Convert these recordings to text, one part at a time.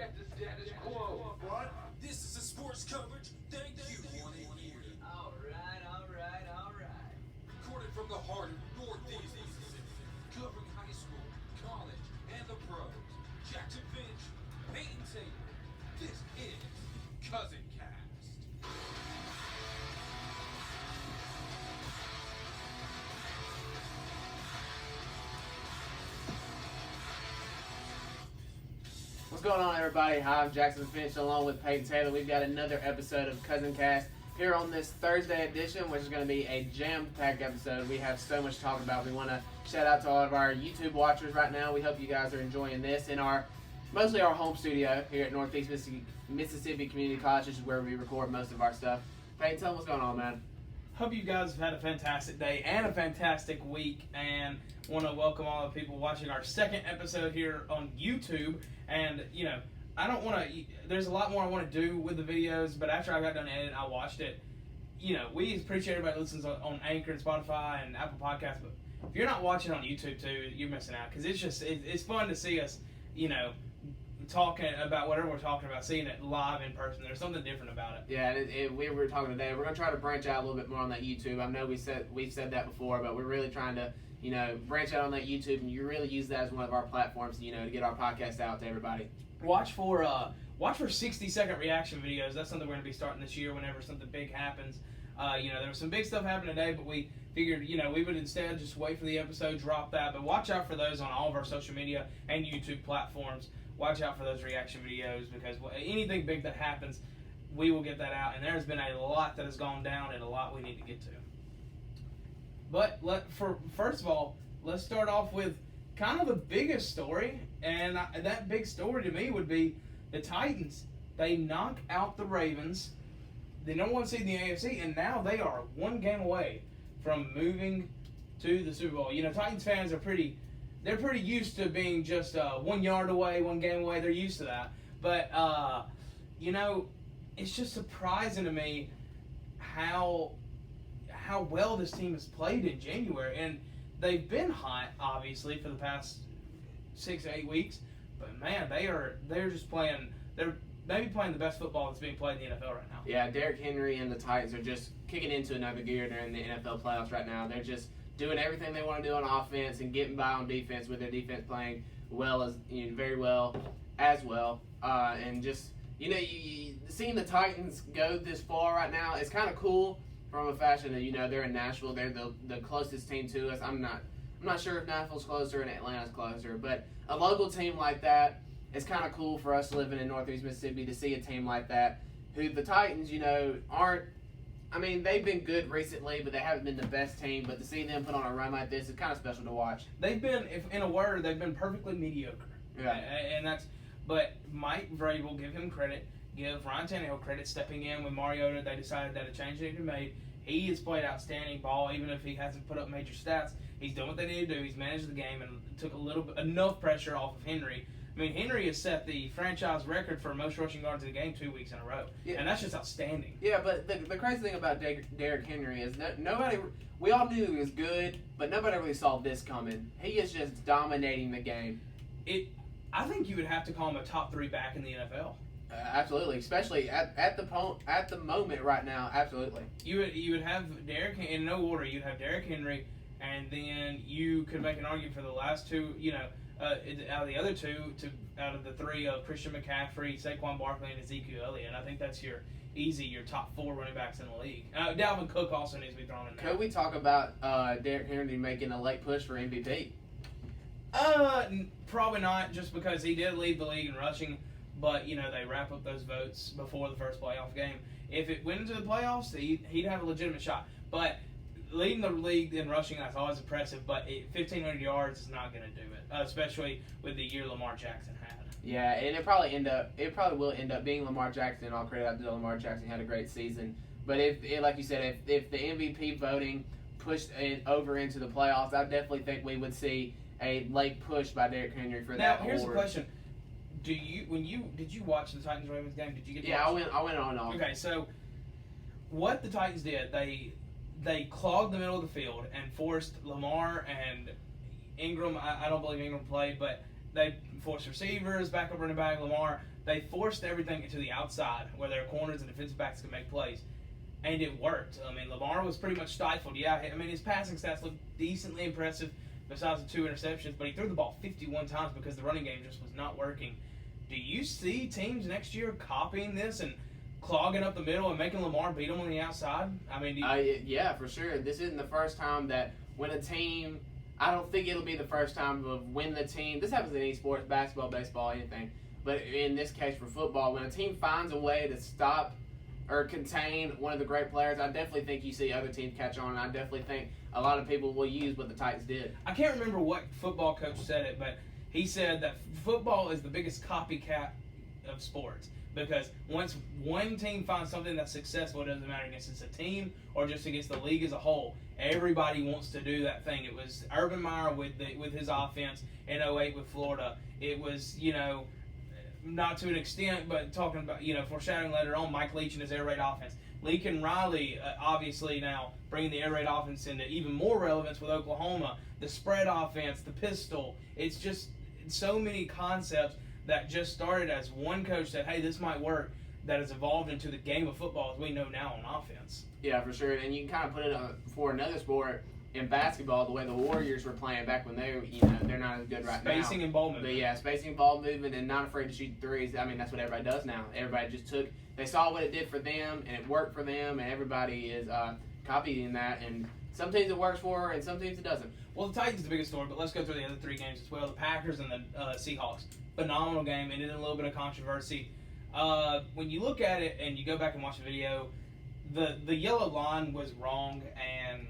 Forget the status quo. What? This is a sports coverage. Thank you want to hear. All right. Recorded from the heart of Northeast Mississippi, covering high school, college, and the pros. Jackson Finch, Peyton Taylor. This is Cousin Cast. What's going on, everybody? Hi, I'm Jackson Finch along with Peyton Taylor. We've got another episode of Cousin Cast here on this Thursday edition, which is going to be a jam-packed episode. We have so much to talk about. We want to shout out to all of our YouTube watchers right now. We hope you guys are enjoying this in mostly our home studio here at Northeast Mississippi Community College. This is where we record most of our stuff. Peyton, tell them what's going on, man. Hope you guys have had a fantastic day and a fantastic week, and want to welcome all the people watching our second episode here on YouTube. And I don't want to. There's a lot more I want to do with the videos, but after I got done editing, I watched it. We appreciate everybody that listens on Anchor and Spotify and Apple Podcasts, but if you're not watching on YouTube too, you're missing out, because it's fun to see us, talking about whatever we're talking about, seeing it live in person. There's something different about it. Yeah, and we were talking today. We're gonna try to branch out a little bit more on that YouTube. I know we've said that before, but we're really trying to branch out on that YouTube, and you really use that as one of our platforms, to get our podcast out to everybody. Watch for 60-second reaction videos. That's something we're gonna be starting this year. Whenever something big happens, there was some big stuff happening today, but we figured we would instead just wait for the episode, drop that. But watch out for those on all of our social media and YouTube platforms. Watch out for those reaction videos, because anything big that happens, we will get that out. And there's been a lot that has gone down and a lot we need to get to. But first of all, let's start off with kind of the biggest story. And that big story to me would be the Titans. They knock out the Ravens, the number one seed in the AFC, and now they are one game away from moving to the Super Bowl. Titans fans are pretty used to being just 1 yard away, one game away. They're used to that. But, it's just surprising to me how well this team has played in January. And they've been hot, obviously, for the past 6 to 8 weeks. But, man, they're just playing – they're maybe playing the best football that's being played in the NFL right now. Yeah, Derrick Henry and the Titans are just kicking into another gear during the NFL playoffs right now. They're just doing everything they want to do on offense and getting by on defense, with their defense playing very well as well. And just you seeing the Titans go this far right now, it's kind of cool from a fashion that they're in Nashville. They're the closest team to us. I'm not sure if Nashville's closer and Atlanta's closer, but a local team like that, it's kind of cool for us living in Northeast Mississippi to see a team like that, who the Titans aren't. I mean, they've been good recently, but they haven't been the best team. But to see them put on a run like this is kind of special to watch. They've been, in a word, they've been perfectly mediocre. Yeah. And but Mike Vrabel, give him credit. Give Ryan Tannehill credit, stepping in with Mariota. They decided that a change needed to be made. He has played outstanding ball, even if he hasn't put up major stats. He's done what they need to do. He's managed the game and took enough pressure off of Henry. I mean, Henry has set the franchise record for most rushing yards in a game 2 weeks in a row. Yeah. And that's just outstanding. Yeah, but the crazy thing about Derrick Henry is that we all knew he was good, but nobody really saw this coming. He is just dominating the game. I think you would have to call him a top 3 back in the NFL. Absolutely, especially at the moment right now. Absolutely. You would have Derrick, in no order. You'd have Derrick Henry, and then you could make an argument for the last two. Out of the other two, out of the three, Christian McCaffrey, Saquon Barkley, and Ezekiel Elliott. And I think that's your top 4 running backs in the league. Dalvin Cook also needs to be thrown in there. Could we talk about Derrick Henry making a late push for MVP? Probably not, just because he did lead the league in rushing. But, they wrap up those votes before the first playoff game. If it went into the playoffs, he'd have a legitimate shot. But leading the league in rushing, that's always impressive. But 1,500 yards is not going to do it, especially with the year Lamar Jackson had. Yeah, and it probably will end up being Lamar Jackson. All credit out to Lamar Jackson. He had a great season. But like you said, if the MVP voting pushed it over into the playoffs, I definitely think we would see a late push by Derrick Henry for that award. Now, here's the question. Did you watch the Titans Ravens game? Did you get to watch I went on and off. Okay, so what the Titans did, they clogged the middle of the field and forced Lamar and Ingram. I don't believe Ingram played, but They forced receivers, backup running back, Lamar. They forced everything to the outside where their corners and defensive backs could make plays. And it worked. I mean, Lamar was pretty much stifled. Yeah, I mean, his passing stats looked decently impressive besides the 2 interceptions, but he threw the ball 51 times because the running game just was not working. Do you see teams next year copying this and clogging up the middle and making Lamar beat them on the outside? I mean, yeah, for sure. This isn't the first time that when a team, I don't think it'll be the first time of when the team, this happens in any sports, basketball, baseball, anything, but in this case for football, when a team finds a way to stop or contain one of the great players, I definitely think you see other teams catch on, and I definitely think a lot of people will use what the Titans did. I can't remember what football coach said it, but he said that football is the biggest copycat of sports because once one team finds something that's successful, it doesn't matter against it's a team or just against the league as a whole. Everybody wants to do that thing. It was Urban Meyer with his offense in 2008 with Florida. It was, not to an extent, but talking about, foreshadowing later on, Mike Leach and his air raid offense. Lincoln Riley, obviously now bringing the air raid offense into even more relevance with Oklahoma. The spread offense, the pistol. It's just so many concepts that just started as one coach said, hey, this might work, that has evolved into the game of football as we know now on offense. Yeah, for sure. And you can kind of put it for another sport in basketball, the way the Warriors were playing back when they were, they're not as good right now. Spacing and ball movement. But yeah, spacing, ball movement, and not afraid to shoot threes. I mean, that's what everybody does now. Everybody just they saw what it did for them, and it worked for them, and everybody is copying that. And some teams it works for, and some teams it doesn't. Well, the Titans is the biggest story, but let's go through the other 3 games as well. The Packers and the Seahawks. Phenomenal game, ended in a little bit of controversy. When you look at it and you go back and watch the video, the yellow line was wrong, and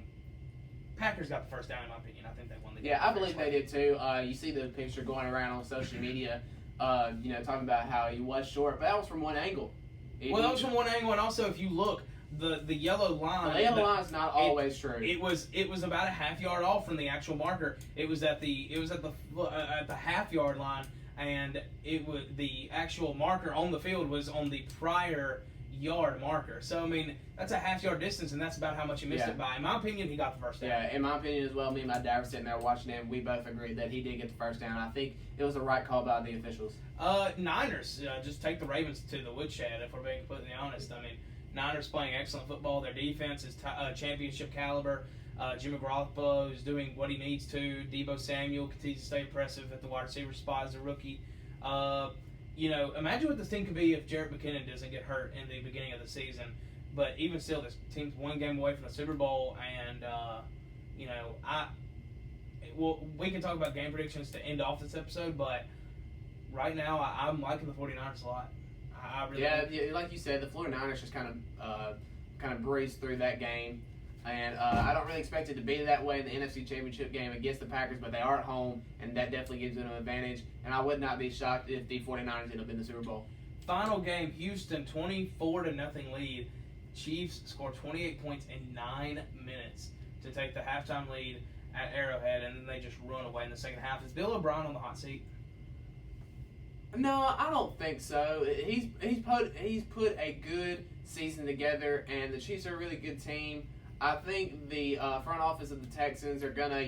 Packers got the first down, in my opinion. I think they won the game. Yeah, I believe they did too. You see the picture going around on social media, talking about how he was short, but that was from one angle. That was from one angle, and also if you look, the yellow line. The yellow line is not always true. It was about a half yard off from the actual marker. It was at the half yard line, and it was the actual marker on the field was on the prior yard marker. So I mean, that's a half yard distance, and that's about how much he missed it by. In my opinion, he got the first down. Yeah, in my opinion as well. Me and my dad were sitting there watching him. We both agreed that he did get the first down. I think it was the right call by the officials. Niners just take the Ravens to the woodshed. If we're being completely honest, I mean, Niners playing excellent football. Their defense is championship caliber. Jimmy Garoppolo is doing what he needs to. Deebo Samuel continues to stay impressive at the wide receiver spot as a rookie. Imagine what this team could be if Jerick McKinnon doesn't get hurt in the beginning of the season. But even still, this team's one game away from the Super Bowl, and we can talk about game predictions to end off this episode, but right now I'm liking the 49ers a lot. I really like you said, the 49ers just kind of breezed through that game. And I don't really expect it to be that way in the NFC Championship game against the Packers, but they are at home, and that definitely gives them an advantage. And I would not be shocked if the 49ers end up in the Super Bowl. Final game, Houston 24-0 lead. Chiefs scored 28 points in 9 minutes to take the halftime lead at Arrowhead, and then they just run away in the second half. Is Bill O'Brien on the hot seat? No, I don't think so. He's put a good season together, and the Chiefs are a really good team. I think the front office of the Texans are gonna,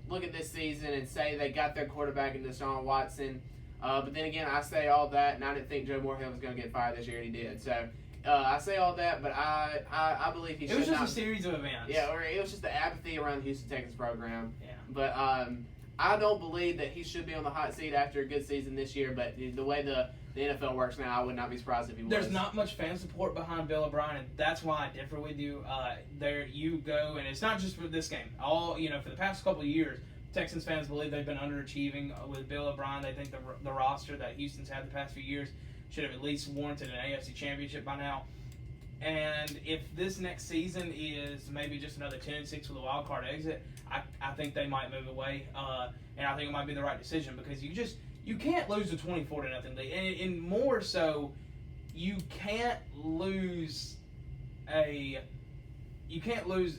look at this season and say they got their quarterback in Deshaun Watson. But then again, I say all that, and I didn't think Joe Moorhead was gonna get fired this year, and he did. So I say all that, but I believe he should. It was just a series of events. Yeah, or it was just the apathy around the Houston Texans program. Yeah. But I don't believe that he should be on the hot seat after a good season this year. But the way the NFL works now, I would not be surprised if he was. There's not much fan support behind Bill O'Brien, and that's why I differ with you. There you go, and it's not just for this game. For the past couple of years, Texans fans believe they've been underachieving with Bill O'Brien. They think the roster that Houston's had the past few years should have at least warranted an AFC championship by now. And if this next season is maybe just another 10-6 with a wild card exit, I think they might move away. And I think it might be the right decision because you can't lose a 24-0 lead. And more so, you can't lose it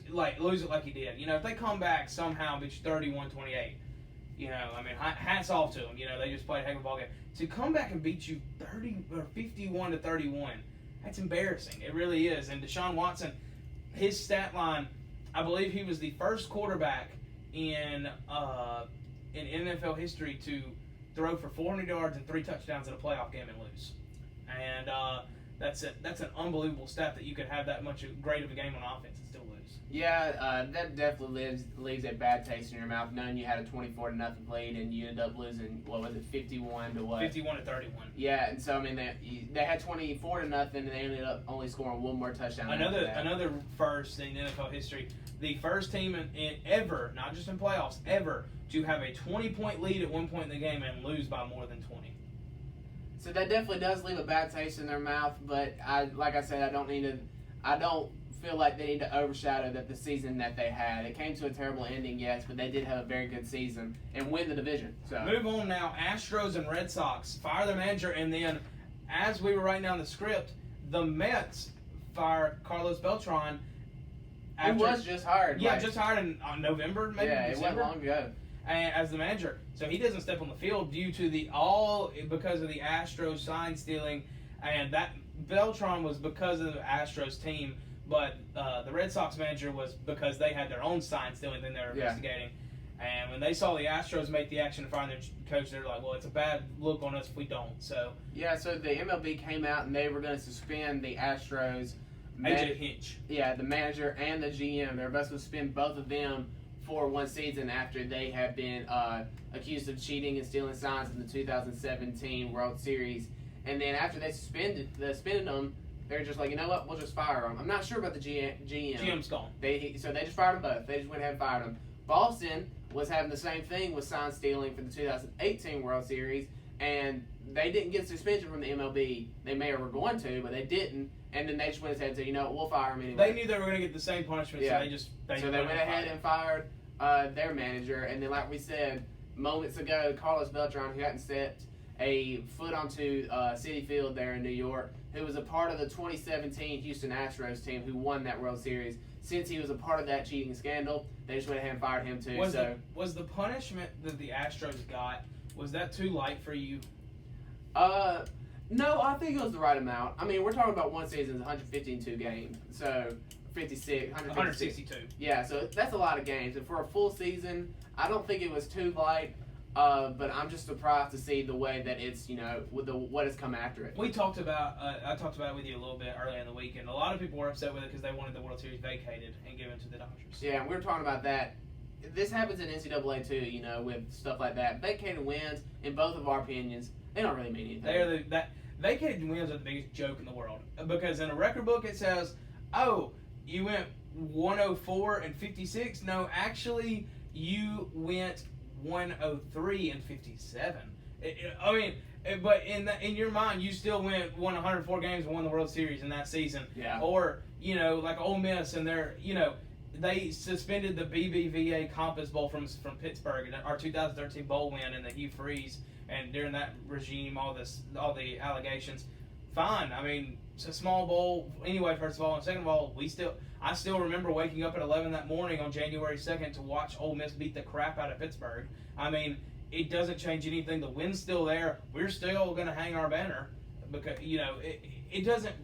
like he did. If they come back somehow and beat you 31-28, hats off to them. They just played a heck of a ball game. To come back and beat you 51-31, that's embarrassing. It really is. And Deshaun Watson, his stat line, I believe he was the first quarterback in NFL history to throw for 400 yards and 3 touchdowns in a playoff game and lose. And that's an unbelievable stat that you could have that much great of a game on offense and still lose. Yeah, that definitely leaves a bad taste in your mouth, knowing you had a 24-0 lead and you ended up losing, what was it, 51 to what? 51-31. Yeah, and so I mean they had 24-0 and they ended up only scoring one more touchdown. Another first in NFL history, the first team in ever, not just in playoffs, ever to have a 20-point lead at one point in the game and lose by more than 20. So that definitely does leave a bad taste in their mouth, but like I said, I don't feel like they need to overshadow the season that they had. It came to a terrible ending, yes, but they did have a very good season and win the division. So move on now. Astros and Red Sox fire their manager, and then as we were writing down the script, the Mets fire Carlos Beltran. He was just hired. Yeah, just hired in November, maybe Yeah, December. it wasn't long ago. As the manager. So he doesn't step on the field due to because of the Astros sign stealing, and that Beltran was because of the Astros team, but the Red Sox manager was because they had their own sign stealing thing they were investigating. And when they saw the Astros make the action to find their coach, they were like, well, it's a bad look on us if we don't. So so the MLB came out and they were going to suspend the Astros. AJ Hinch. Yeah, the manager and the GM. They were supposed to suspend both of them for one season after they had been accused of cheating and stealing signs in the 2017 World Series. And then after they suspended them, they're just like, you know what, we'll just fire them. I'm not sure about the GM. GM's gone. So they just fired them both. They just went ahead and fired them. Boston was having the same thing with sign stealing for the 2018 World Series, and they didn't get suspension from the MLB. They may have were going to, but they didn't. And then they just went ahead and said, you know what, we'll fire them anyway. They knew they were going to get the same punishment, Yeah. so they went ahead and fired their manager. And then, like we said moments ago, Carlos Beltran, who hadn't stepped a foot onto Citi Field there in New York, who was a part of the 2017 Houston Astros team who won that World Series. Since he was a part of that cheating scandal, they just went ahead and fired him too. Was the punishment that the Astros got, was that too light for you? No, I think it was the right amount. I mean, we're talking about one season, 152 games, so 162. Yeah, so that's a lot of games. And for a full season, I don't think it was too light. But I'm just surprised to see the way that it's, with what has come after it. We talked about, I talked about it with you a little bit earlier in the week, and a lot of people were upset with it because they wanted the World Series vacated and given to the Dodgers. Yeah, and we were talking about that. This happens in NCAA too, with stuff like that. Vacated wins, in both of our opinions, they don't really mean anything. Vacated wins are the biggest joke in the world, because in a record book it says, oh, you went 104-56. No, actually, you went 103-57. But in your mind, you still won 104 games and won the World Series in that season. Yeah. Or like Ole Miss, and they suspended the BBVA Compass Bowl from Pittsburgh, our 2013 bowl win in the Hugh Freeze, and during that regime, all the allegations. Fine. I mean, it's a small bowl anyway. First of all, and second of all, I still remember waking up at 11 that morning on January 2nd to watch Ole Miss beat the crap out of Pittsburgh. I mean, it doesn't change anything. The win's still there. We're still going to hang our banner because it doesn't.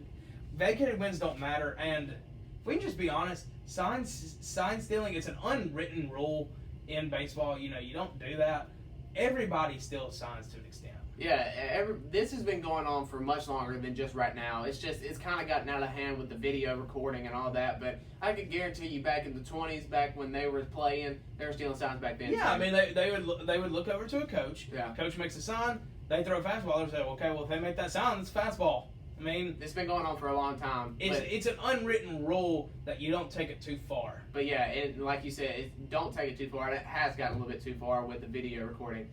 Vacated wins don't matter. And if we can just be honest, sign stealing, it's an unwritten rule in baseball. You don't do that. Everybody still signs to an extent. Yeah, this has been going on for much longer than just right now. It's kind of gotten out of hand with the video recording and all that. But I could guarantee you, back in the 20s, back when they were playing, they were stealing signs back then. Yeah, too. I mean they would look over to a coach. Yeah. Coach makes a sign. They throw a fastball. They say, okay, well if they make that sign, it's a fastball. I mean, it's been going on for a long time. It's an unwritten rule that you don't take it too far. But yeah, like you said, don't take it too far. It has gotten a little bit too far with the video recording.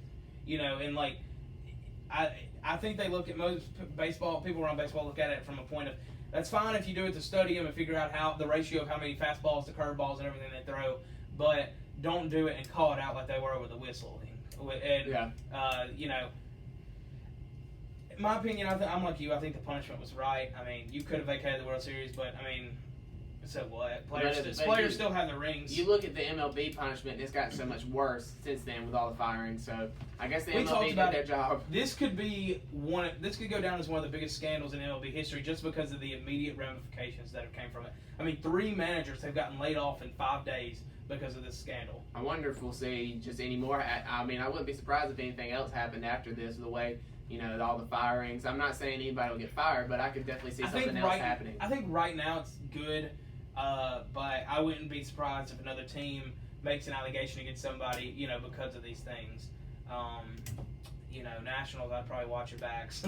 And I think they look at most people around baseball look at it from a point of, that's fine if you do it to study them and figure out how the ratio of how many fastballs to curveballs and everything they throw, but don't do it and call it out like they were over the whistle. And in my opinion, I'm like you. I think the punishment was right. I mean, you could have vacated the World Series, but I mean, So what? But Players still have the rings. You look at the MLB punishment, and it's gotten so much worse since then with all the firings. So I guess the We talked MLB did about their job. This could be one. This could go down as one of the biggest scandals in MLB history, just because of the immediate ramifications that have came from it. I mean, 3 managers have gotten laid off in 5 days because of this scandal. I wonder if we'll see just any more. I mean, I wouldn't be surprised if anything else happened after this, the way, all the firings. I'm not saying anybody will get fired, but I could definitely see something else happening. I think right now it's good, but I wouldn't be surprised if another team makes an allegation against somebody, because of these things. Nationals, I'd probably watch your backs.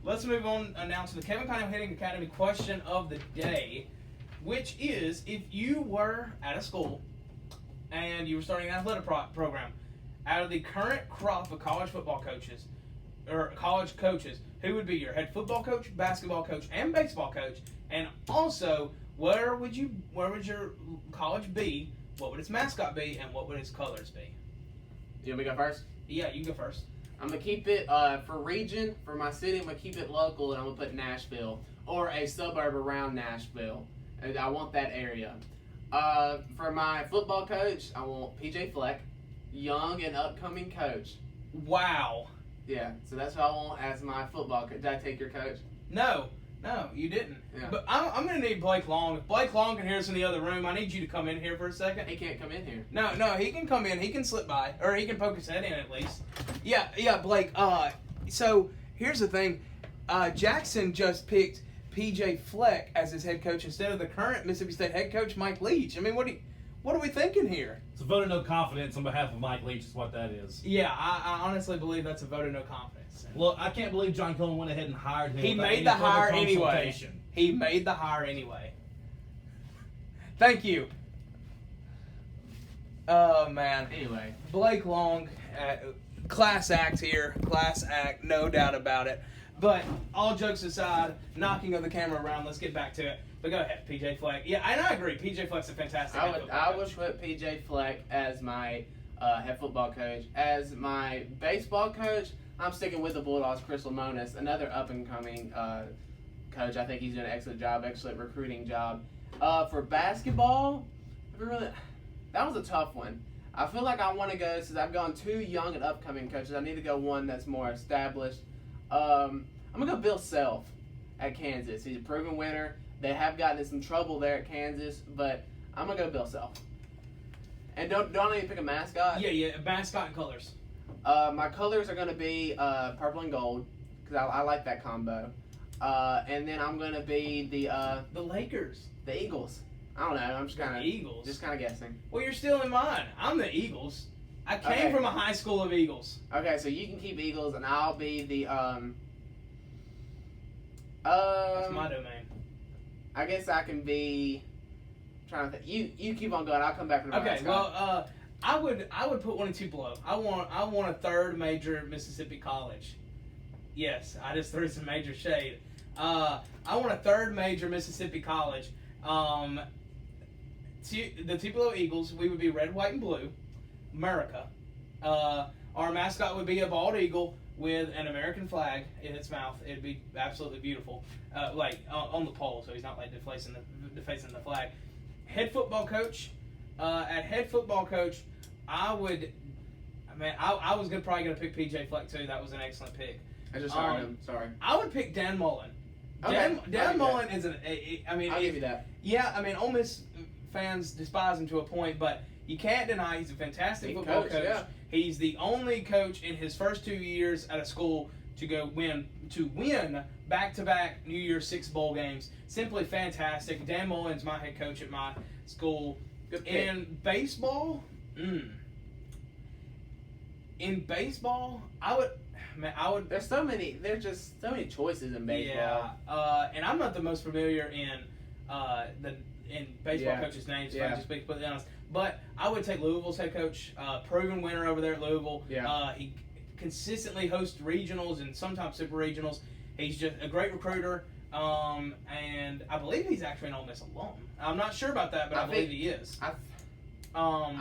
Let's move on now to the Kevin Cunningham Hitting Academy question of the day, which is, if you were at a school and you were starting an athletic program, out of the current crop of college football coaches, or college coaches, who would be your head football coach, basketball coach, and baseball coach? And also, where would your college be? What would its mascot be? And what would its colors be? You want me to go first? Yeah, you go first. I'm going to keep it, for region, for my city, I'm going to keep it local, and I'm going to put Nashville, or a suburb around Nashville. And I want that area. For my football coach, I want PJ Fleck, young and upcoming coach. Wow. Yeah, so that's what I want as my football coach. Did I take your coach? No, you didn't. Yeah. But I'm going to need Blake Long. If Blake Long can hear us in the other room, I need you to come in here for a second. He can't come in here. No, he can come in. He can slip by. Or he can poke his head in at least. Yeah, Blake. So here's the thing. Jackson just picked PJ Fleck as his head coach instead of the current Mississippi State head coach, Mike Leach. I mean, what are we thinking here? It's a vote of no confidence on behalf of Mike Leach is what that is. Yeah, I honestly believe that's a vote of no confidence. Look, I can't believe John Cohen went ahead and hired him. He without made any the further hire anyway. consultation. He made the hire anyway. Thank you. Oh, man. Anyway. Blake Long, class act here. Class act, no doubt about it. But all jokes aside, knocking of the camera around, let's get back to it. But go ahead, PJ Fleck. Yeah, and I agree. PJ Fleck's a fantastic head football I coach. would put PJ Fleck as my head football coach. As my baseball coach, I'm sticking with the Bulldogs, Chris Lemonis, another up-and-coming coach. I think he's doing an excellent job, excellent recruiting job. For basketball, that was a tough one. I feel like I want to go, since I've gone 2 young and upcoming coaches, I need to go one that's more established. I'm going to go Bill Self at Kansas. He's a proven winner. They have gotten in some trouble there at Kansas, but I'm going to go Bill Self. And don't I need to pick a mascot? Yeah, mascot and colors. My colors are going to be purple and gold, because I like that combo. And then I'm going to be The Lakers. the Eagles. I don't know. I'm just kind of Eagles? Just kind of guessing. Well, you're stealing mine. I'm the Eagles. I came Okay. from a high school of Eagles. Okay, so you can keep Eagles, and I'll be the That's my domain. I guess I can be. Trying to think. You keep on going. I'll come back to the Okay, mascot. well, I would put 1 and 2 below. I want a third major Mississippi college. Yes, I just threw some major shade. I want a third major Mississippi college. The Tupelo Eagles, we would be red, white, and blue. America. Our mascot would be a bald eagle with an American flag in its mouth. It'd be absolutely beautiful, on the pole, so he's not like defacing the flag. Head football coach. At head football coach, I was probably gonna pick PJ Fleck too. That was an excellent pick. I just heard him. Sorry. I would pick Dan Mullen. Okay, Dan Mullen is I'll give you that. Yeah, I mean, Ole Miss fans despise him to a point, but you can't deny he's a fantastic football coach. Yeah. He's the only coach in his first 2 years at a school to win back-to-back New Year's Six bowl games. Simply fantastic. Dan Mullen's my head coach at my school. Good pick. In baseball, I would. There's just so many choices in baseball. Yeah, and I'm not the most familiar in baseball Yeah. coaches' names, if Yeah. I just be completely honest. But I would take Louisville's head coach, proven winner over there at Louisville. Yeah. He consistently hosts regionals and sometimes super regionals. He's just a great recruiter, and I believe he's actually an Ole Miss alum. I'm not sure about that, but I believe he is. I'm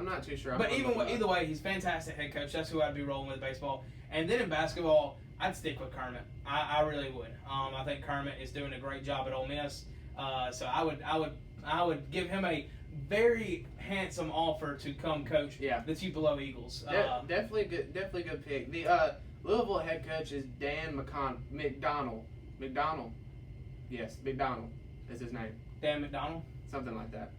not too sure. But either way, he's a fantastic head coach. That's who I'd be rolling with baseball. And then in basketball, I'd stick with Kermit. I really would. I think Kermit is doing a great job at Ole Miss. So I would give him a very handsome offer to come coach Yeah. the Tupelo Eagles. Definitely good pick. The Louisville head coach is Dan McDonald. McDonald. Yes, McDonald is his name. Dan McDonald. Something like that.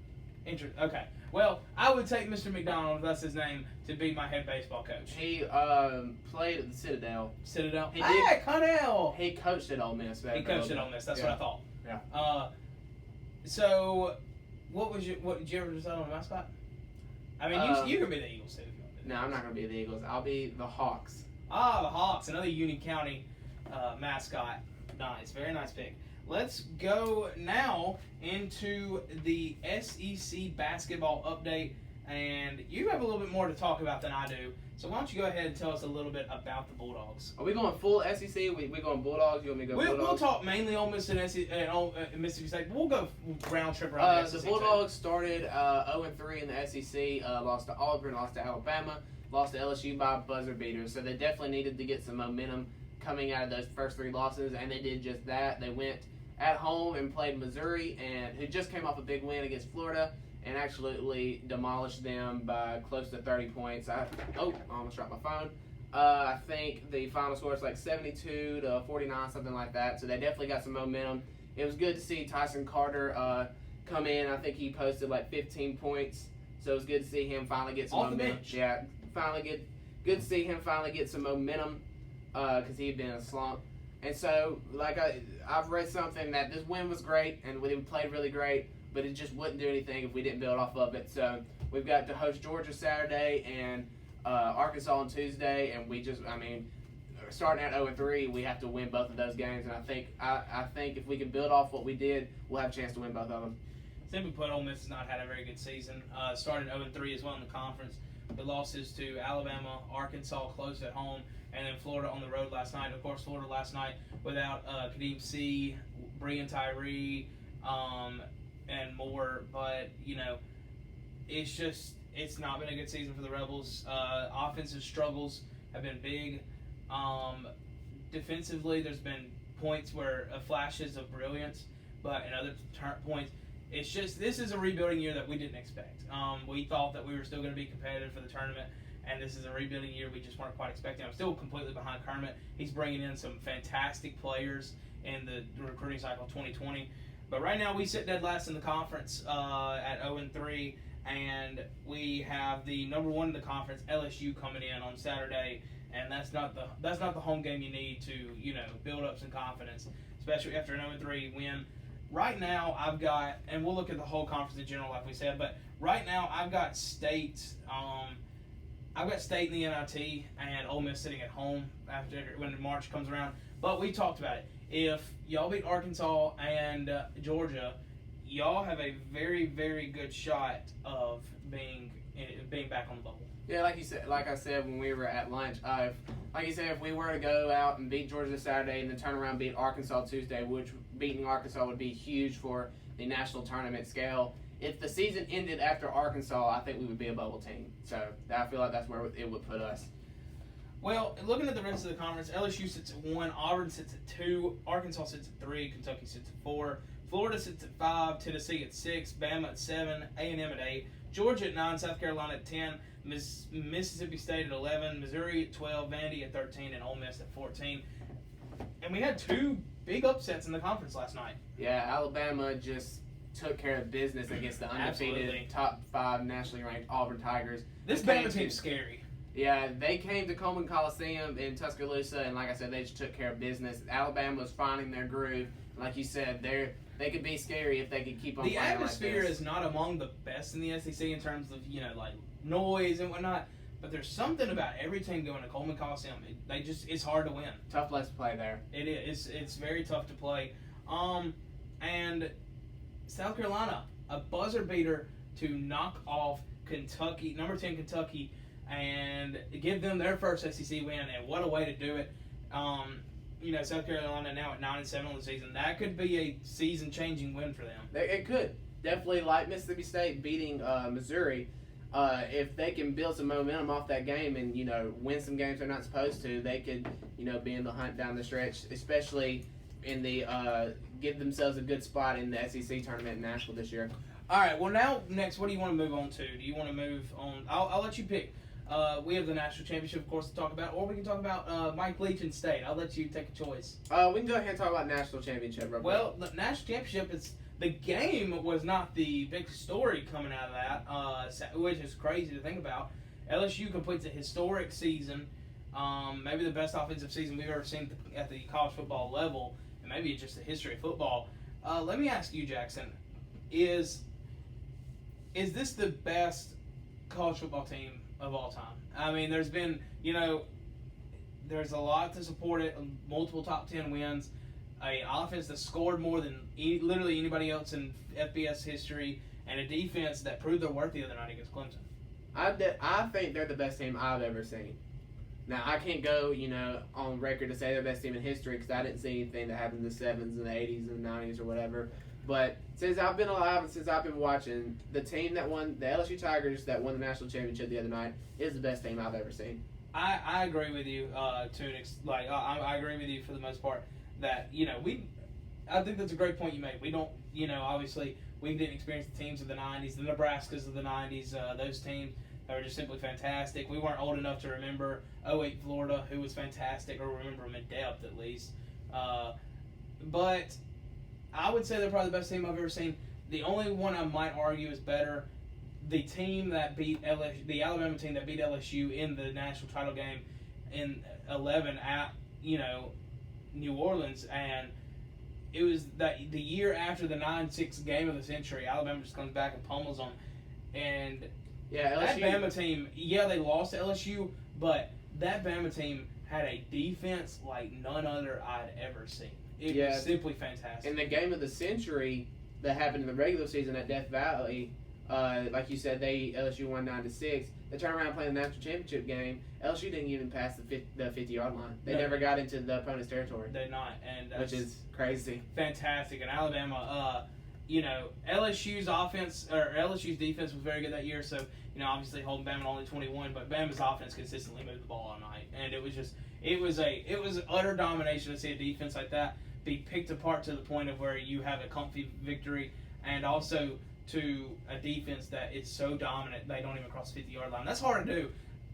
Okay. Well, I would take Mr. McDonald, if that's his name, to be my head baseball coach. He played at the Citadel. Citadel. He Hey, did. Connell. He coached at Ole Miss. He coached at Ole Miss. That's Yeah. what I thought. Yeah. So, what did you ever decide on a mascot? I mean, you can be the Eagles too if you want to. No, I'm not gonna be the Eagles. I'll be the Hawks. The Hawks, another Union County mascot. Nice, very nice pick. Let's go now into the SEC basketball update, and you have a little bit more to talk about than I do. So why don't you go ahead and tell us a little bit about the Bulldogs? Are we going full SEC? We going Bulldogs? You want me to go We'll Bulldogs? talk mainly Ole Miss and Mississippi State. We'll go round trip around The SEC. Bulldogs started 0-3 in the SEC. Lost to Auburn, lost to Alabama, lost to LSU by buzzer beaters. So they definitely needed to get some momentum coming out of those first 3 losses, and they did just that. They went at home and played Missouri, and who just came off a big win against Florida, and absolutely demolished them by close to 30 points. I almost dropped my phone. I think the final score is like 72-49, something like that. So they definitely got some momentum. It was good to see Tyson Carter come in. I think he posted like 15 points. So it was good to see him finally get some Off the momentum. bench. Yeah, good to see him finally get some momentum because he had been in a slump. And so, like I've read something that this win was great and we played really great, but it just wouldn't do anything if we didn't build off of it. So we've got to host Georgia Saturday and Arkansas on Tuesday, and starting at 0-3, we have to win both of those games. And I think if we can build off what we did, we'll have a chance to win both of them. Simply put, Ole Miss has not had a very good season. Started 0-3 as well in the conference. The losses to Alabama, Arkansas close at home, and then Florida on the road last night. Of course, Florida last night without Kadeem C, Breein Tyree, and more. But, it's not been a good season for the Rebels. Offensive struggles have been big. Defensively, there's been points where flashes of brilliance, but in other points, it's just this is a rebuilding year that we didn't expect. We thought that we were still going to be competitive for the tournament, and this is a rebuilding year we just weren't quite expecting. I'm still completely behind Kermit. He's bringing in some fantastic players in the recruiting cycle 2020. But right now we sit dead last in the conference at 0-3, and we have the number 1 in the conference, LSU, coming in on Saturday, and that's not the home game you need to build up some confidence, especially after an 0-3 win. Right now, I've got, and we'll look at the whole conference in general, like we said, but right now I've got State. I've got State in the NIT and Ole Miss sitting at home when March comes around. But we talked about it. If y'all beat Arkansas and Georgia, y'all have a very, very good shot of being back on the bubble. Yeah, like I said when we were at lunch, if we were to go out and beat Georgia Saturday and then turn around and beat Arkansas Tuesday, which beating Arkansas would be huge for the national tournament scale. If the season ended after Arkansas, I think we would be a bubble team. So I feel like that's where it would put us. Well, looking at the rest of the conference, LSU sits at 1, Auburn sits at 2, Arkansas sits at 3, Kentucky sits at 4, Florida sits at 5, Tennessee at 6, Bama at 7, A&M at 8, Georgia at 9, South Carolina at 10, Mississippi State at 11, Missouri at 12, Vandy at 13, and Ole Miss at 14. And we had 2 big upsets in the conference last night. Yeah, Alabama just took care of business against the undefeated Absolutely. top 5 nationally ranked Auburn Tigers. This They Bama came team's to- scary. Yeah, they came to Coleman Coliseum in Tuscaloosa, and like I said, they just took care of business. Alabama was finding their groove. Like you said, they could be scary if they could keep on The playing atmosphere like this. is not among the best in the SEC in terms of like noise and whatnot. But there's something about every team going to Coleman Coliseum. It's hard to win. Tough place to play there. It is. It's very tough to play. And South Carolina, a buzzer beater to knock off Kentucky, number 10 Kentucky, and give them their first SEC win. And what a way to do it. South Carolina now at 9-7 on the season. That could be a season-changing win for them. It could. Definitely like Mississippi State beating Missouri. If they can build some momentum off that game and, win some games they're not supposed to, they could, be in the hunt down the stretch, especially in the give themselves a good spot in the SEC tournament in Nashville this year. All right. Well, now next, what do you want to move on to? Do you want to move on? I'll let you pick. We have the national championship, of course, to talk about, or we can talk about Mike Leach and State. I'll let you take a choice. We can go ahead and talk about national championship. Real quick. Well, the national championship the game was not the big story coming out of that, which is crazy to think about. LSU completes a historic season, maybe the best offensive season we've ever seen at the college football level, and maybe just the history of football. Let me ask you, Jackson, is this the best college football team of all time? I mean, there's been, there's a lot to support it, multiple top 10 wins, an offense that scored more than literally anybody else in FBS history, and a defense that proved their worth the other night against Clemson. I think they're the best team I've ever seen. Now, I can't go, on record to say they're the best team in history because I didn't see anything that happened in the 7s and the 80s and the 90s or whatever. But since I've been alive and since I've been watching, the team that won, the LSU Tigers that won the national championship the other night, is the best team I've ever seen. I agree with you I agree with you for the most part that, I think that's a great point you made. We don't, obviously we didn't experience the teams of the 90s, the Nebraskas of the 90s, those teams that were just simply fantastic. We weren't old enough to remember 08 Florida, who was fantastic, or remember them in depth at least. But I would say they're probably the best team I've ever seen. The only one I might argue is better, the team that beat LSU, the Alabama team that beat LSU in the national title game in 11 at, New Orleans, and it was the year after the 9-6 game of the century. Alabama just comes back and pummels them, and yeah, that LSU, Bama team, they lost to LSU, but that Bama team had a defense like none other I'd ever seen. It was simply fantastic. In the game of the century that happened in the regular season at Death Valley, like you said, LSU won 9-6. They turned around and played the national championship game. LSU didn't even pass the 50-yard line. They never got into the opponent's territory. They're not, and which is crazy. Fantastic. And Alabama, LSU's offense or LSU's defense was very good that year. So obviously holding Bama to only 21, but Bama's offense consistently moved the ball all night, and it was utter domination to see a defense like that be picked apart to the point of where you have a comfy victory, and also to a defense that is so dominant they don't even cross the 50-yard line. That's hard to do.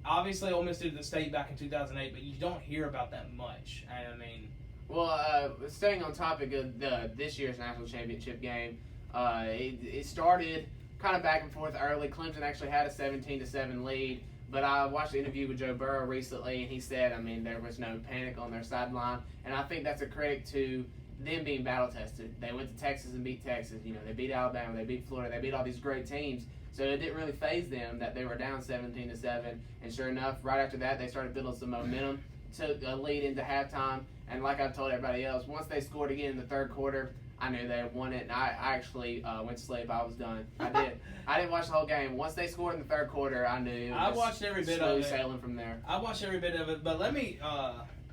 Obviously, Ole Miss did the state back in 2008, but you don't hear about that much. I mean, well, staying on topic of this year's national championship game, it started kind of back and forth early. Clemson actually had a 17-7 lead, but I watched an interview with Joe Burrow recently, and he said, there was no panic on their sideline, and I think that's a credit to them being battle tested. They went to Texas and beat Texas. They beat Alabama, they beat Florida, they beat all these great teams. So it didn't really faze them that they were down 17-7. And sure enough, right after that, they started building some momentum, took a lead into halftime. And like I told everybody else, once they scored again in the third quarter, I knew they had won it. And I actually went to sleep. I was done. I did. I didn't watch the whole game. Once they scored in the third quarter, I knew. I watched every bit of it. Sailing from there. I watched every bit of it. But let me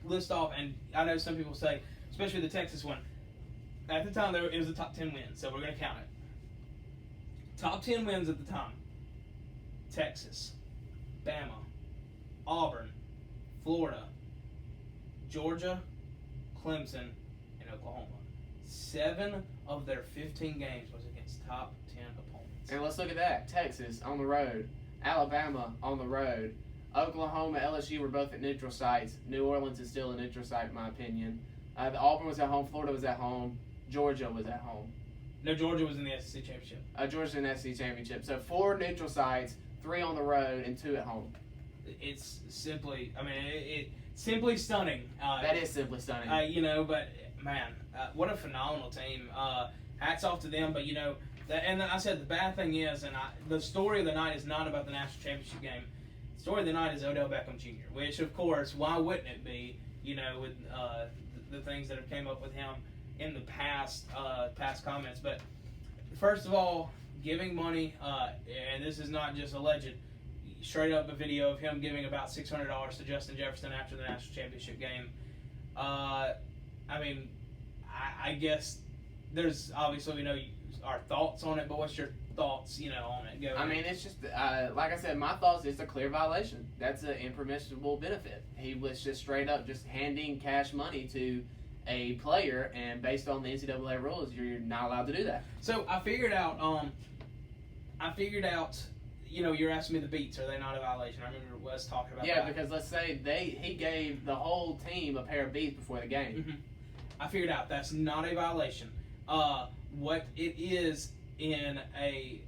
list off, and I know some people say, especially the Texas one, at the time it was a top 10 win, so we're going to count it. Top 10 wins at the time. Texas, Bama, Auburn, Florida, Georgia, Clemson, and Oklahoma. 7 of their 15 games was against top 10 opponents. And let's look at that. Texas on the road. Alabama on the road. Oklahoma, LSU were both at neutral sites. New Orleans is still a neutral site in my opinion. Auburn was at home. Florida was at home. Georgia was at home. No, Georgia was in the SEC championship. Georgia in the SEC championship. So 4 neutral sites, 3 on the road, and 2 at home. It's simply, it's simply stunning. That is simply stunning. But man, what a phenomenal team. Hats off to them. But and I said the bad thing is, the story of the night is not about the national championship game. The story of the night is Odell Beckham Jr., which of course, why wouldn't it be? With the things that have came up with him in the past comments. But first of all, giving money, and this is not just alleged, straight up a video of him giving about $600 to Justin Jefferson after the national championship game. I guess there's obviously, our thoughts on it, but what's your thoughts, on it? Go ahead. It's just, like I said, my thoughts, it's a clear violation. That's an impermissible benefit. He was just straight up just handing cash money to a player, and based on the NCAA rules, you're not allowed to do that. So I figured out. You know, you're asking me the beats. Are they not a violation? I remember Wes talking about Yeah, that. because let's say he gave the whole team a pair of beats before the game. Mhm. I figured out that's not a violation. What it is it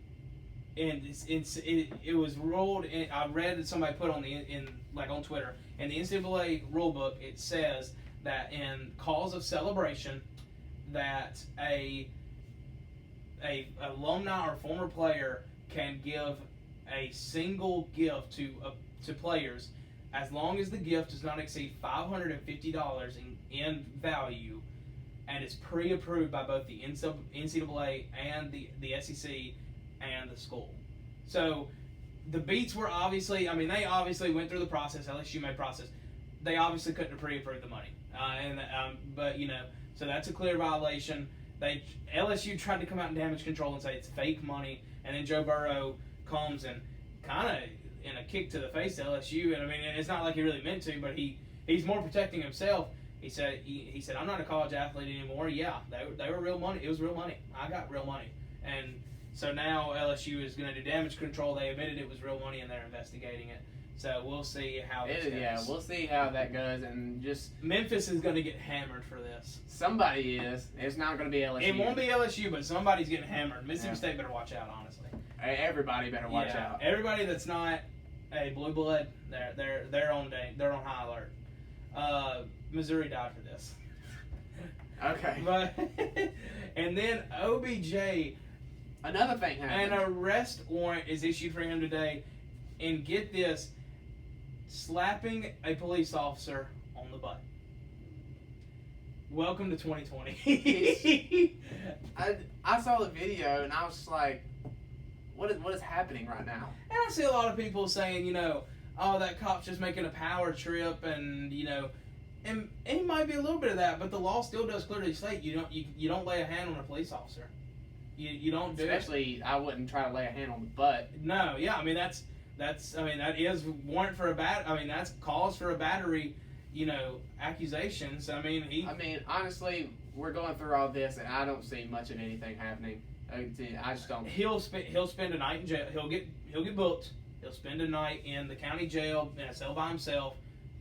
was ruled. I read that somebody put on on Twitter in the NCAA rule book. It says that in calls of celebration, that a alumni or former player can give a single gift to players as long as the gift does not exceed $550 in value, and it's pre-approved by both the NCAA and the SEC and the school. So the beats were obviously, they obviously went through the process. LSU made process. They obviously couldn't have pre-approved the money, but so that's a clear violation. LSU tried to come out and damage control and say it's fake money, and then Joe Burrow comes and kind of in a kick to the face to LSU, and it's not like he really meant to, but he's more protecting himself. He said I'm not a college athlete anymore. Yeah, they were real money. It was real money. I got real money, and so now LSU is going to do damage control. They admitted it was real money, and they're investigating it. So we'll see how this goes. Yeah, we'll see how that goes, and just Memphis is going to get hammered for this. somebody is. It's not going to be LSU. It won't be LSU, but somebody's getting hammered. Mississippi Yeah. State better watch out, honestly. Everybody better watch out. Everybody that's not a blue blood, they're on high alert. Missouri died for this. Okay. But and then OBJ, Another thing happened. an arrest warrant is issued for him today, and get this, slapping a police officer on the butt. Welcome to 2020. I saw the video and I was just like, what is happening right now? And I see a lot of people saying, oh, that cop's just making a power trip, and and it might be a little bit of that, but the law still does clearly state you don't lay a hand on a police officer. You don't do it. Especially, I wouldn't try to lay a hand on the butt. No, yeah, that is warrant for that's cause for a battery, accusations. Honestly, we're going through all this and I don't see much of anything happening. I just don't. He'll spend a night in jail. He'll get booked. He'll spend a night in the county jail in a cell by himself.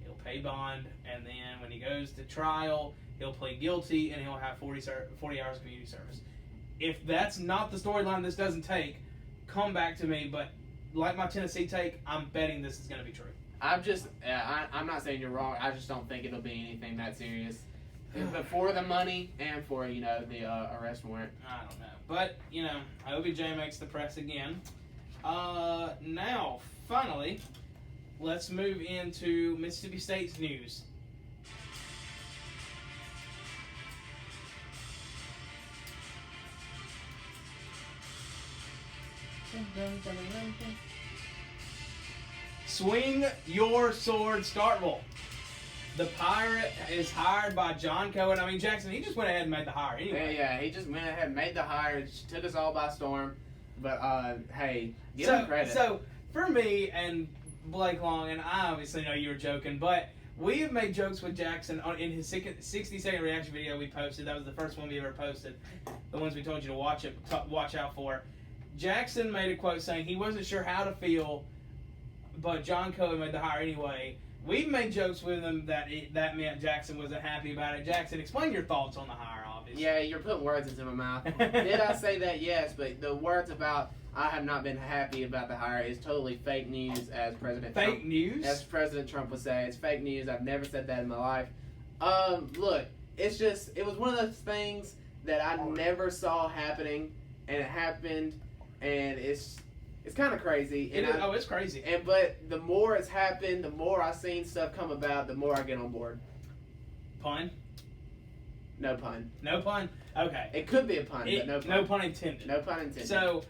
He'll pay bond, and then when he goes to trial, he'll plead guilty, and he'll have 40 hours of community service. If that's not the storyline this doesn't take, come back to me. But like my Tennessee take, I'm betting this is going to be true. I'm not saying you're wrong. I just don't think it'll be anything that serious. But for the money and for the arrest warrant. I don't know. But, OBJ makes the press again. Now, finally, let's move into Mississippi State's news. Swing your sword, Starkville. The Pirate is hired by John Cohen. Jackson, he just went ahead and made the hire anyway. Yeah, he just went ahead and made the hire. It took us all by storm. But, hey, give him credit. So, for me and Blake Long, and I obviously know you were joking, but we have made jokes with Jackson in his 60-second reaction video we posted. That was the first one we ever posted. The ones we told you to watch out for. Jackson made a quote saying he wasn't sure how to feel, but John Cohen made the hire anyway. We've made jokes with him that meant Jackson wasn't happy about it. Jackson, explain your thoughts on the hire, obviously. Yeah, you're putting words into my mouth. Did I say that? Yes, but the words about I have not been happy about the hire is totally fake news, as President Trump. Fake news? As President Trump would say. It's fake news. I've never said that in my life. Look, it was one of those things that I never saw happening, and it happened, and it's kind of crazy. It's crazy. But the more it's happened, the more I've seen stuff come about, the more I get on board. Pun? No pun. No pun? Okay. It could be a pun, but no pun. No pun intended. No pun intended. So,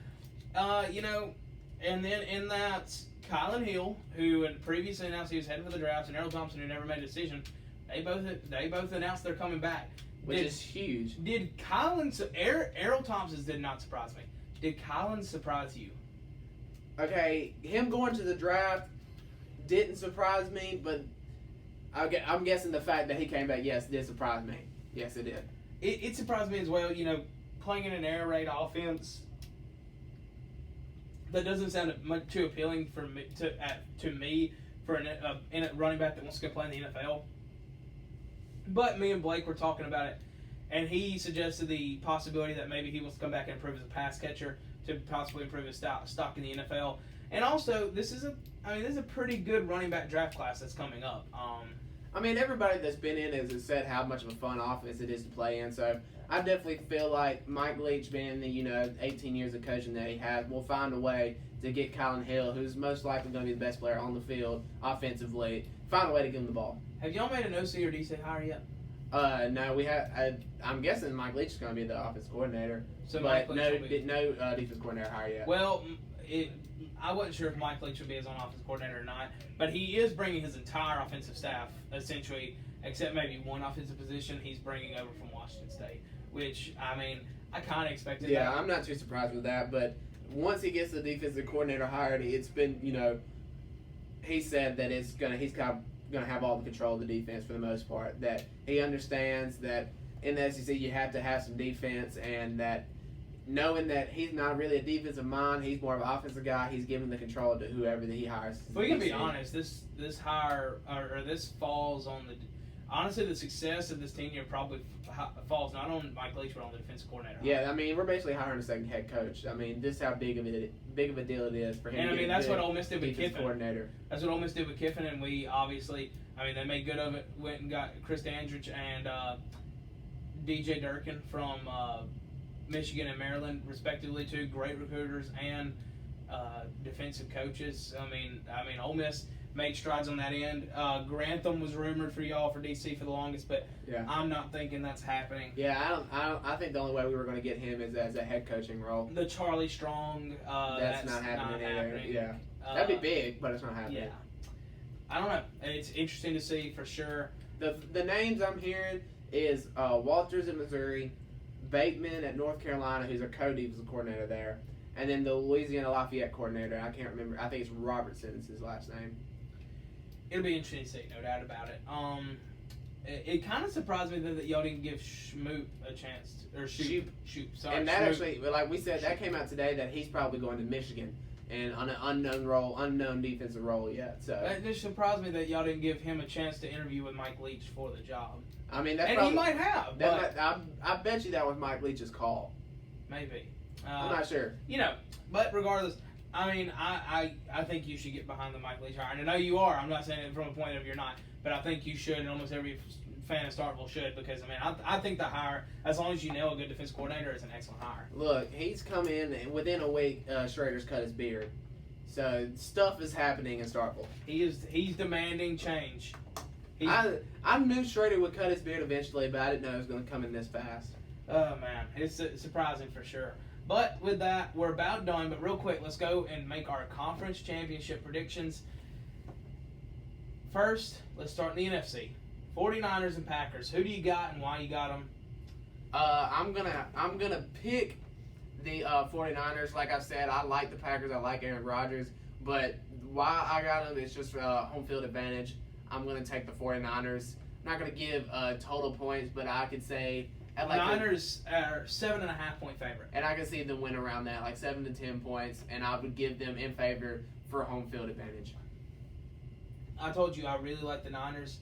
and then in that, Kylan Hill, who had previously announced he was heading for the draft, and Errol Thompson, who never made a decision, they both announced they're coming back. Which is huge. Did Errol Thompson's did not surprise me. Did Kylan surprise you? Okay, him going to the draft didn't surprise me, but I'm guessing the fact that he came back, yes, did surprise me. Yes, it did. It surprised me as well. Playing in an air raid offense, that doesn't sound much too appealing for me to me for a running back that wants to go play in the NFL. But me and Blake were talking about it, and he suggested the possibility that maybe he wants to come back and improve as a pass catcher to possibly improve his stock in the NFL. And also, this is a pretty good running back draft class that's coming up. I mean, everybody that's been in has said how much of a fun offense it is to play in. So I definitely feel like Mike Leach, being the 18 years of coaching that he has, will find a way to get Colin Hill, who's most likely going to be the best player on the field offensively, find a way to give him the ball. Have y'all made an OC or DC hire yet? No, we have. I'm guessing Mike Leach is going to be the offense coordinator, So but Mike Leach will be- no defense coordinator hire yet. Well, I wasn't sure if Mike Leach would be his own offensive coordinator or not, but he is bringing his entire offensive staff, essentially, except maybe one offensive position, he's bringing over from Washington State, which, I kind of expected Yeah, that. I'm not too surprised with that, but once he gets the defensive coordinator hired, it's been, he said that he's going to have all the control of the defense for the most part, that he understands that in the SEC you have to have some defense, and that knowing that he's not really a defensive mind, he's more of an offensive guy, he's giving the control to whoever that he hires. If we can be honest, this hire, or this falls on honestly, the success of this team here probably falls not on Mike Leach, but on the defensive coordinator. Yeah, we're basically hiring a second head coach. This is how big of a deal it is for him. And to get that's a what good Ole Miss did with defensive Kiffin. coordinator. That's what Ole Miss did with Kiffin, and we obviously, they made good of it. Went and got Chris Dandridge and DJ Durkin from Michigan and Maryland, respectively, two great recruiters and defensive coaches. Ole Miss made strides on that end. Grantham was rumored for y'all for DC for the longest, but Yeah. I'm not thinking that's happening. Yeah, I think the only way we were going to get him is as a head coaching role. The Charlie Strong, That's not happening either. happening. Yeah, that'd be big, but it's not happening. Yeah. I don't know. It's interesting to see for sure. The names I'm hearing is Walters at Missouri, Bateman at North Carolina, who's a co-defensive coordinator there, and then the Louisiana Lafayette coordinator. I can't remember. I think it's Robertson is his last name. It'll be interesting to see, no doubt about it. It kind of surprised me that y'all didn't give Schmoop a chance or Shoop. Sorry, And that Schmoop. actually, like we said, that came out today that he's probably going to Michigan and on an unknown defensive role yet. So It just surprised me that y'all didn't give him a chance to interview with Mike Leach for the job. that's And probably, he might have, but I bet you that was Mike Leach's call. maybe. I'm not sure. But regardless, I think you should get behind the Mike Leach hire. And I know you are. I'm not saying it from a point of you're not, but I think you should, and almost every fan of Starkville should, because I think the hire, as long as you nail a good defense coordinator, is an excellent hire. Look, he's come in and within a week. Schrader's cut his beard, so stuff is happening in Starkville. He's demanding change. I knew Schrader would cut his beard eventually, but I didn't know it was going to come in this fast. Oh man, it's surprising for sure. But with that, we're about done. But real quick, let's go and make our conference championship predictions. First, let's start in the NFC. 49ers and Packers. Who do you got and why you got them? I'm gonna pick the 49ers. Like I said, I like the Packers. I like Aaron Rodgers, but why I got them is just home field advantage. I'm gonna take the 49ers. I'm not gonna give total points, but I could say Niners are 7.5-point favorite. and I can see them win around that, like 7 to 10 points, and I would give them in favor for home field advantage. I told you I really like the Niners,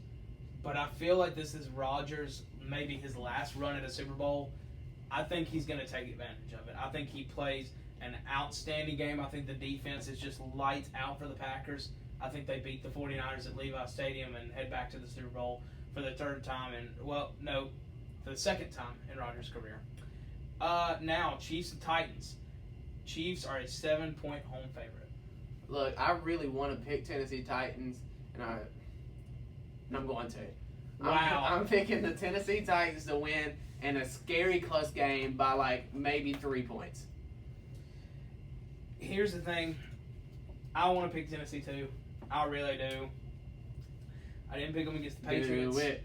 but I feel like this is Rodgers, maybe his last run at a Super Bowl. I think he's going to take advantage of it. I think he plays an outstanding game. I think the defense is just lights out for the Packers. I think they beat the 49ers at Levi Stadium and head back to the Super Bowl for the third time, for the second time in Rodgers' career. Now, Chiefs and Titans. Chiefs are a 7-point home favorite. Look, I really want to pick Tennessee Titans, and I'm going to. Wow. I'm picking the Tennessee Titans to win in a scary close game by like maybe 3 points. Here's the thing. I want to pick Tennessee too. I really do. I didn't pick them against the Patriots. I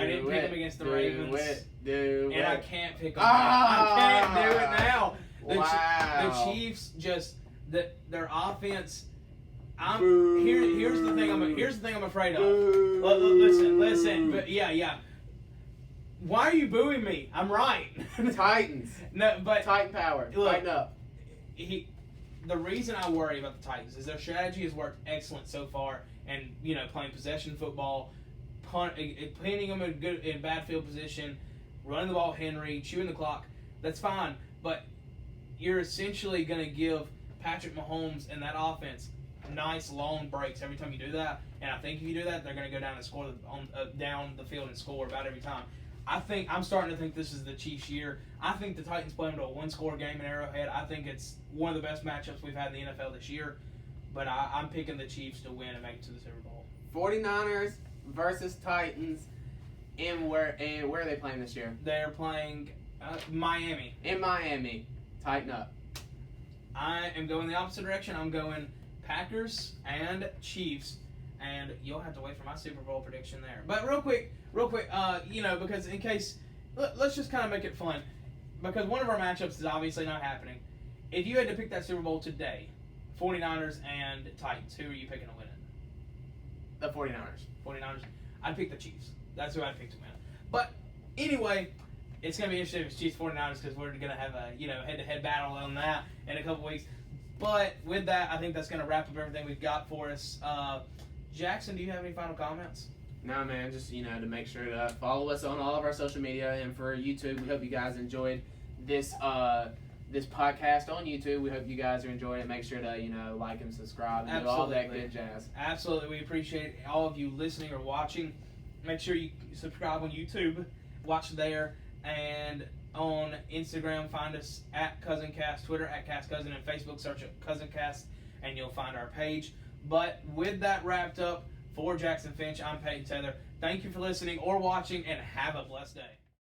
didn't pick them against the Ravens. And I can't pick them. I can't do it now. The Chiefs just their offense. Here's the thing. Here's the thing I'm afraid of. Listen. But yeah. Why are you booing me? I'm right. Titans. No, but Titan power. Look. Tighten up. the reason I worry about the Titans is their strategy has worked excellent so far, and playing possession football, pinning them in bad field position, running the ball, Henry, chewing the clock. That's fine, but you're essentially going to give Patrick Mahomes and that offense nice long breaks every time you do that. And I think if you do that, they're going to go down and score down the field and score about every time. I'm starting to think this is the Chiefs' year. I think the Titans play them to a one-score game in Arrowhead. I think it's one of the best matchups we've had in the NFL this year. But I'm picking the Chiefs to win and make it to the Super Bowl. 49ers versus Titans. And where are they playing this year? They're playing Miami. In Miami. Tighten up. I am going the opposite direction. I'm going Packers and Chiefs. And you'll have to wait for my Super Bowl prediction there. But real quick, because in case, let's just kind of make it fun. Because one of our matchups is obviously not happening. If you had to pick that Super Bowl today, 49ers and Titans, who are you picking to win it? The 49ers. 49ers? I'd pick the Chiefs. That's who I'd pick to win. But anyway, it's going to be interesting if it's Chiefs 49ers because we're going to have a head-to-head battle on that in a couple weeks. But with that, I think that's going to wrap up everything we've got for us. Jackson, do you have any final comments? No, man, just, to make sure to follow us on all of our social media. And for YouTube, we hope you guys enjoyed this this podcast on YouTube. We hope you guys are enjoying it. Make sure to, like and subscribe and do all that good jazz. Absolutely. We appreciate all of you listening or watching. Make sure you subscribe on YouTube. Watch there. And on Instagram, find us at CousinCast, Twitter at CastCousin, and Facebook, search at CousinCast, and you'll find our page. But with that wrapped up, for Jackson Finch, I'm Peyton Taylor. Thank you for listening or watching, and have a blessed day.